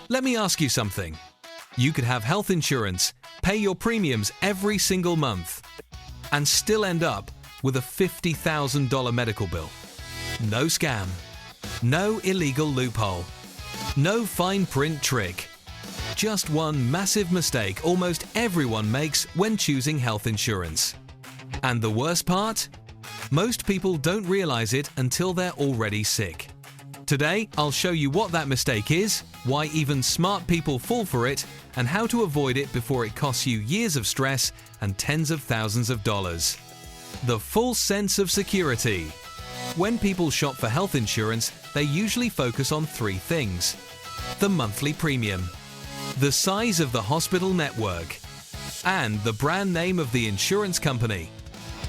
Let me ask you something. You could have health insurance, pay your premiums every single month, and still end up with a $50,000 medical bill. No scam. No illegal loophole. No fine print trick. Just one massive mistake almost everyone makes when choosing health insurance. And the worst part? Most people don't realize it until they're already sick. Today, I'll show you what that mistake is, why even smart people fall for it, and how to avoid it before it costs you years of stress and tens of thousands of dollars. The false sense of security. When people shop for health insurance, they usually focus on three things: the monthly premium, the size of the hospital network, and the brand name of the insurance company.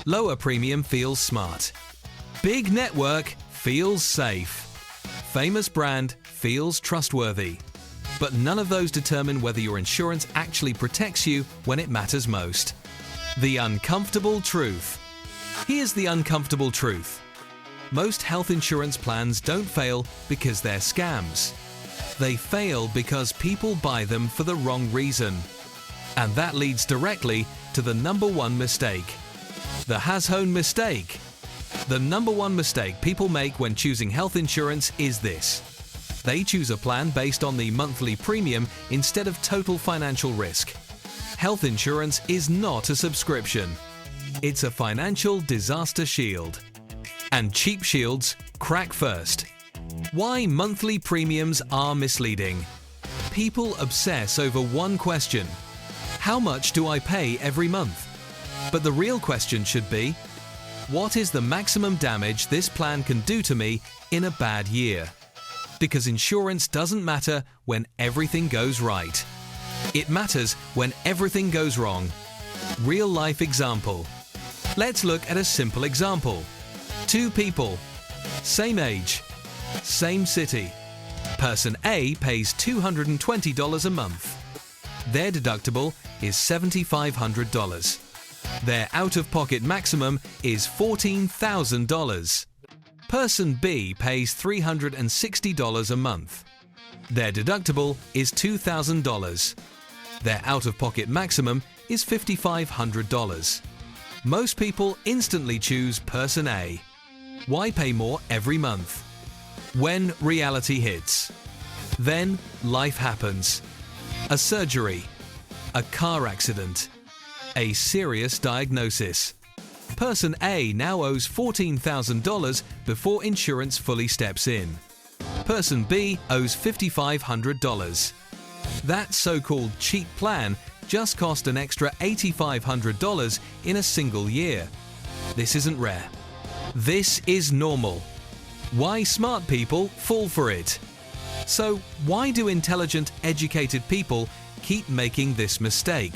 Lower premium feels smart. Big network feels safe. Famous brand feels trustworthy. But none of those determine whether your insurance actually protects you when it matters most. The uncomfortable truth. Here's the uncomfortable truth. Most health insurance plans don't fail because they're scams. They fail because people buy them for the wrong reason. And that leads directly to the number one mistake. The has-hone mistake. The number one mistake people make when choosing health insurance is this. They choose a plan based on the monthly premium instead of total financial risk. Health insurance is not a subscription. It's a financial disaster shield. And cheap shields crack first. Why monthly premiums are misleading. People obsess over one question. How much do I pay every month? But the real question should be, what is the maximum damage this plan can do to me in a bad year? Because insurance doesn't matter when everything goes right. It matters when everything goes wrong. Real life example. Let's look at a simple example. Two people, same age, same city. Person A pays $220 a month. Their deductible is $7,500. Their out-of-pocket maximum is $14,000. Person B pays $360 a month. Their deductible is $2,000. Their out-of-pocket maximum is $5,500. Most people instantly choose Person A. Why pay more every month? When reality hits. Then life happens. A surgery. A car accident. A serious diagnosis. Person A now owes $14,000 before insurance fully steps in. Person B owes $5,500. That so-called cheap plan just cost an extra $8,500 in a single year. This isn't rare. This is normal. Why smart people fall for it. So why do intelligent, educated people keep making this mistake?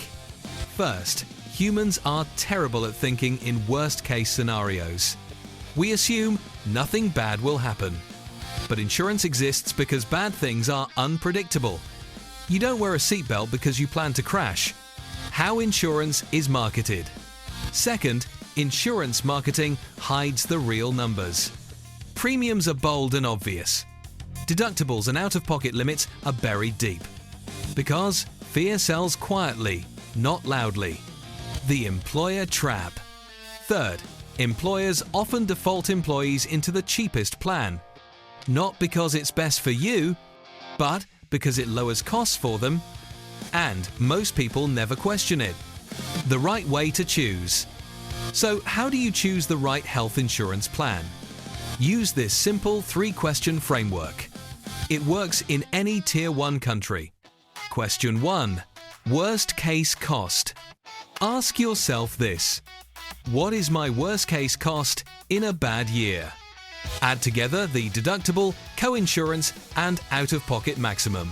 First, humans are terrible at thinking in worst-case scenarios. We assume nothing bad will happen. But insurance exists because bad things are unpredictable. You don't wear a seatbelt because you plan to crash. How insurance is marketed. Second, insurance marketing hides the real numbers. Premiums are bold and obvious. Deductibles and out-of-pocket limits are buried deep. Because fear sells quietly, not loudly. The employer trap. Third, employers often default employees into the cheapest plan. Not because it's best for you, but because it lowers costs for them. And most people never question it. The right way to choose. So how do you choose the right health insurance plan? Use this simple 3-question framework. It works in any Tier 1 country. Question 1. Worst case cost. Ask yourself this. What is my worst case cost in a bad year? Add together the deductible, co-insurance, and out-of-pocket maximum.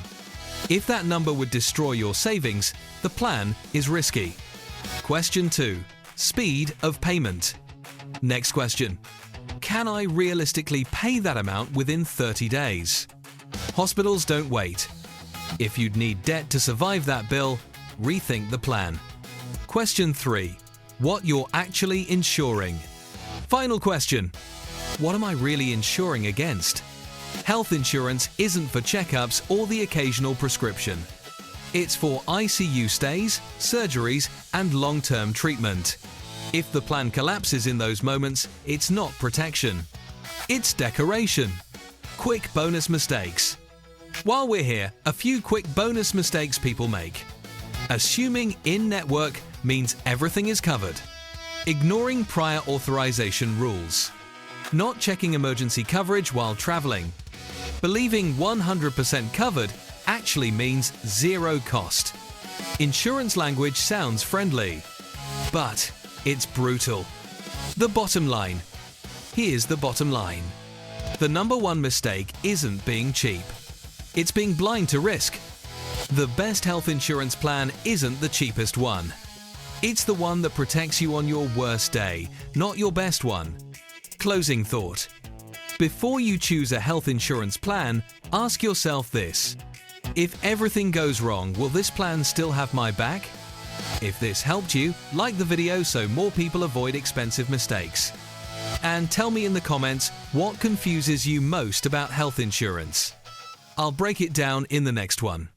If that number would destroy your savings, the plan is risky. Question 2. Speed of payment. Next question. Can I realistically pay that amount within 30 days? Hospitals don't wait. If you'd need debt to survive that bill, rethink the plan. Question 3. What you're actually insuring. Final question. What am I really insuring against? Health insurance isn't for checkups or the occasional prescription. It's for ICU stays, surgeries, and long-term treatment. If the plan collapses in those moments, it's not protection. It's decoration. Quick bonus mistakes. While we're here, a few quick bonus mistakes people make. Assuming in-network means everything is covered. Ignoring prior authorization rules. Not checking emergency coverage while traveling. Believing 100% covered actually means zero cost. Insurance language sounds friendly, but it's brutal. The bottom line. Here's the bottom line. The number one mistake isn't being cheap. It's being blind to risk. The best health insurance plan isn't the cheapest one. It's the one that protects you on your worst day, not your best one. Closing thought. Before you choose a health insurance plan, ask yourself this. If everything goes wrong, will this plan still have my back? If this helped you, like the video so more people avoid expensive mistakes. And tell me in the comments what confuses you most about health insurance. I'll break it down in the next one.